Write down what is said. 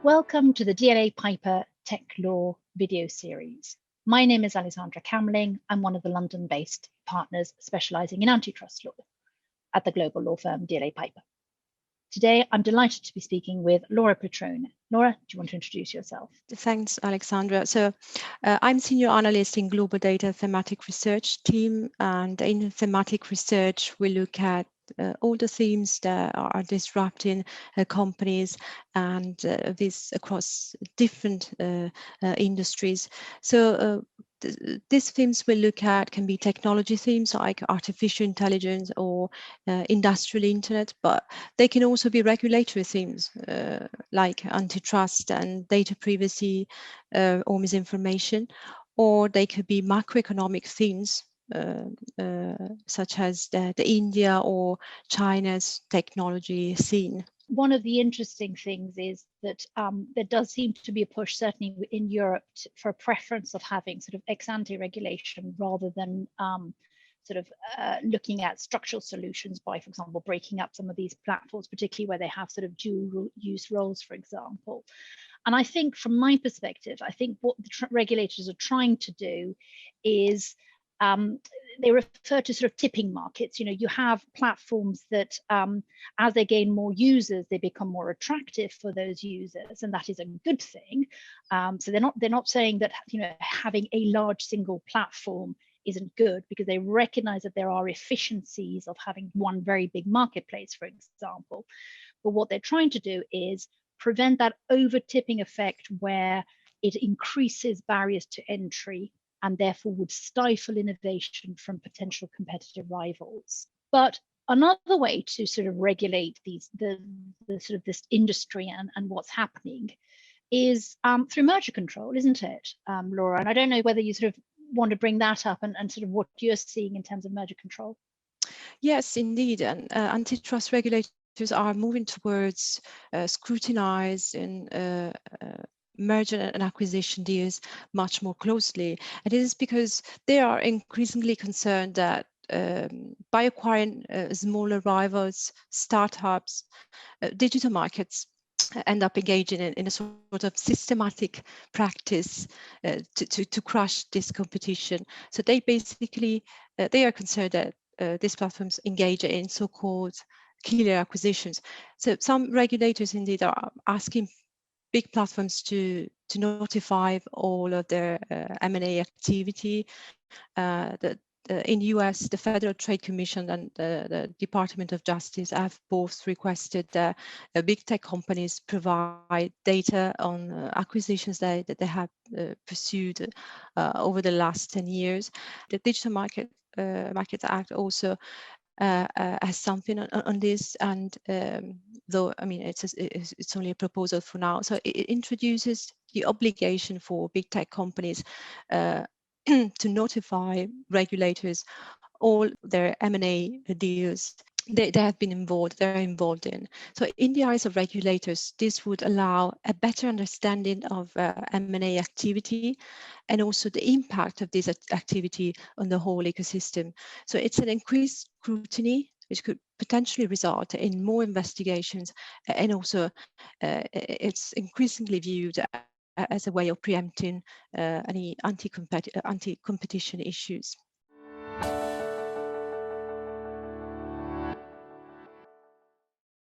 Welcome to the DLA Piper TechLaw video series. My name is Alexandra Kamerling. I'm one of the London-based partners specializing in antitrust law at the global law firm DLA Piper. Today, I'm delighted to be speaking with Laura Petrone. Laura, do you want to introduce yourself? Thanks, Alexandra. So I'm Senior Analyst in GlobalData Thematic Research team. And in Thematic Research, we look at all the themes that are disrupting companies and this across different industries. So these themes we look at can be technology themes like artificial intelligence or industrial internet, but they can also be regulatory themes like antitrust and data privacy or misinformation, or they could be macroeconomic themes such as the India or China's technology scene. One of the interesting things is that there does seem to be a push, certainly in Europe, for a preference of having sort of ex-ante regulation rather than looking at structural solutions by, for example, breaking up some of these platforms, particularly where they have sort of dual use roles, for example. And I think from my perspective, I think what the regulators are trying to do is they refer to sort of tipping markets. You know, you have platforms that as they gain more users, they become more attractive for those users, and that is a good thing. So they're not saying that, you know, having a large single platform isn't good, because they recognize that there are efficiencies of having one very big marketplace, for example. But what they're trying to do is prevent that over tipping effect where it increases barriers to entry and therefore would stifle innovation from potential competitive rivals. But another way to sort of regulate the sort of this industry and what's happening is through merger control, isn't it, Laura? And I don't know whether you sort of want to bring that up and sort of what you're seeing in terms of merger control. Yes, indeed. And antitrust regulators are moving towards scrutinizing merger and acquisition deals much more closely. And it is because they are increasingly concerned that by acquiring smaller rivals, startups, digital markets end up engaging in a sort of systematic practice to crush this competition. So they basically, they are concerned that these platforms engage in so-called killer acquisitions. So some regulators indeed are asking big platforms to notify all of their M&A activity. In the US, the Federal Trade Commission and the Department of Justice have both requested that big tech companies provide data on acquisitions that they have pursued over the last 10 years. The Digital Markets Act also has something on this, and though I mean it's only a proposal for now, so it introduces the obligation for big tech companies to notify regulators all their M&A deals they're involved in. So in the eyes of regulators, this would allow a better understanding of M&A activity and also the impact of this activity on the whole ecosystem. So it's an increased scrutiny which could potentially result in more investigations, and also it's increasingly viewed as a way of preempting any anti-competition issues.